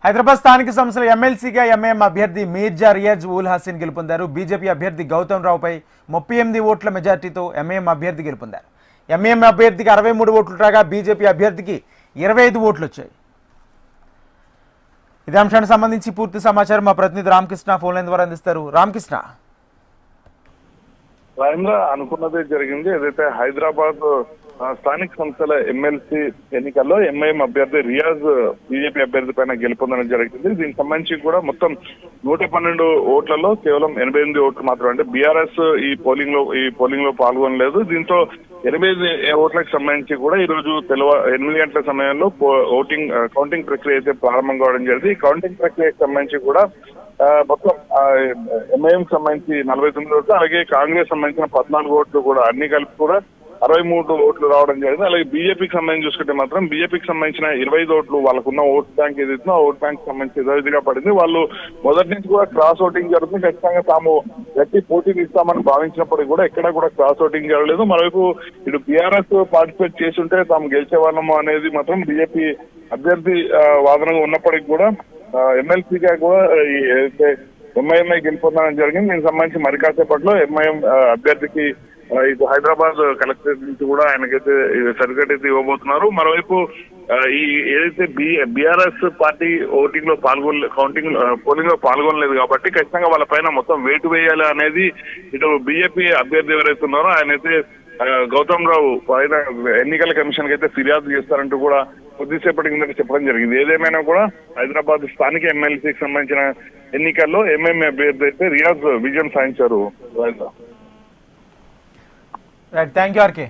హైదరాబాద్ స్థానిక సంస్థల ఎమ్మెల్సీగా ఎంఐఎం అభ్యర్థి మీర్జా రియాజ్ ఉల్ హసీన్ గెలుపొందారు. బీజేపీ అభ్యర్థి గౌతమ్ రావుపై 38 ఓట్ల మెజార్టీతో ఎంఐఎం అభ్యర్థి గెలుపొందారు. ఎంఐఎం అభ్యర్థికి 63 ఓట్లు రాగా బీజేపీ అభ్యర్థికి 25 ఓట్లు వచ్చాయి. ఇదే అంశానికి సంబంధించి పూర్తి సమాచారం మా ప్రతినిధి రామకృష్ణ ఫోన్ లైన్ ద్వారా అందిస్తారు. రామకృష్ణ, రాజేంద్ర అనుకున్నదే జరిగింది. ఏదైతే హైదరాబాద్ స్థానిక సంస్థల ఎమ్మెల్సీ ఎన్నికల్లో ఎంఐఎం అభ్యర్థి రియాజ్ బీజేపీ అభ్యర్థి పైన గెలుపొందడం జరిగింది. దీనికి సంబంధించి కూడా మొత్తం 112 ఓట్లలో కేవలం 88 ఓట్లు మాత్రం, అంటే బీఆర్ఎస్ ఈ పోలింగ్ లో పాల్గొనలేదు. దీంతో 88 ఓట్లకు సంబంధించి కూడా ఈ రోజు 8 గంటల సమయంలో కౌంటింగ్ ప్రక్రియ అయితే ప్రారంభం కావడం జరిగింది. ఈ కౌంటింగ్ ప్రక్రియకు సంబంధించి కూడా మొత్తం ఎంఐఎం సంబంధించి 49 ఓట్లు, అలాగే కాంగ్రెస్ సంబంధించిన 14 ఓట్లు కూడా అన్ని కలిపి కూడా 63 ఓట్లు రావడం జరిగింది. అలాగే బీజేపీకి సంబంధించి చూసుకుంటే మాత్రం బీజేపీకి సంబంధించిన 25 ఓట్లు వాళ్ళకున్న ఓట్ బ్యాంక్ ఏదైతుందో ఆ ఓట్ బ్యాంక్ సంబంధించి యథావిధిగా పడింది. వాళ్ళు మొదటి నుంచి కూడా క్రాస్ ఓటింగ్ జరుగుతుంది. ఖచ్చితంగా తాము గట్టి పోటీకి ఇస్తామని భావించినప్పటికీ కూడా ఎక్కడా కూడా క్రాస్ ఓటింగ్ జరగలేదు. మరోవైపు ఇటు బీఆర్ఎస్ పార్టిసిపేట్ చేస్తుంటే తాము గెలిచే వాళ్ళము అనేది మాత్రం బీజేపీ అభ్యర్థి వాదనగా ఉన్నప్పటికీ కూడా ఎమ్మెల్సీగా కూడా ఏదైతే ఎంఐఎంఐ గెలుపొందడం జరిగింది. దీనికి సంబంధించి మరి కాసేపట్లో ఎంఐఎం అభ్యర్థికి ఇటు హైదరాబాద్ కలెక్టరేట్ నుంచి కూడా ఆయనకైతే సర్టిఫికేట్ అయితే ఇవ్వబోతున్నారు. మరోవైపు ఈ ఏదైతే బీఆర్ఎస్ పార్టీ ఓటింగ్ లో పోలింగ్ లో పాల్గొనలేదు కాబట్టి ఖచ్చితంగా వాళ్ళ పైన మొత్తం వేటు వేయాలి అనేది ఇటు బీజేపీ అభ్యర్థి ఎవరైతే ఉన్నారో ఆయనైతే గౌతమ్ రావు పైన ఎన్నికల కమిషన్ కి అయితే ఫిర్యాదు చేస్తారంటూ కూడా కొద్దిసేపటి కింద చెప్పడం జరిగింది. ఏదేమైనా కూడా హైదరాబాద్ స్థానిక ఎమ్మెల్సీకి సంబంధించిన ఎన్నికల్లో ఎంఐఎం అభ్యర్థి అయితే రియాజ్ విజయం సాధించారు. Right, thank you RK.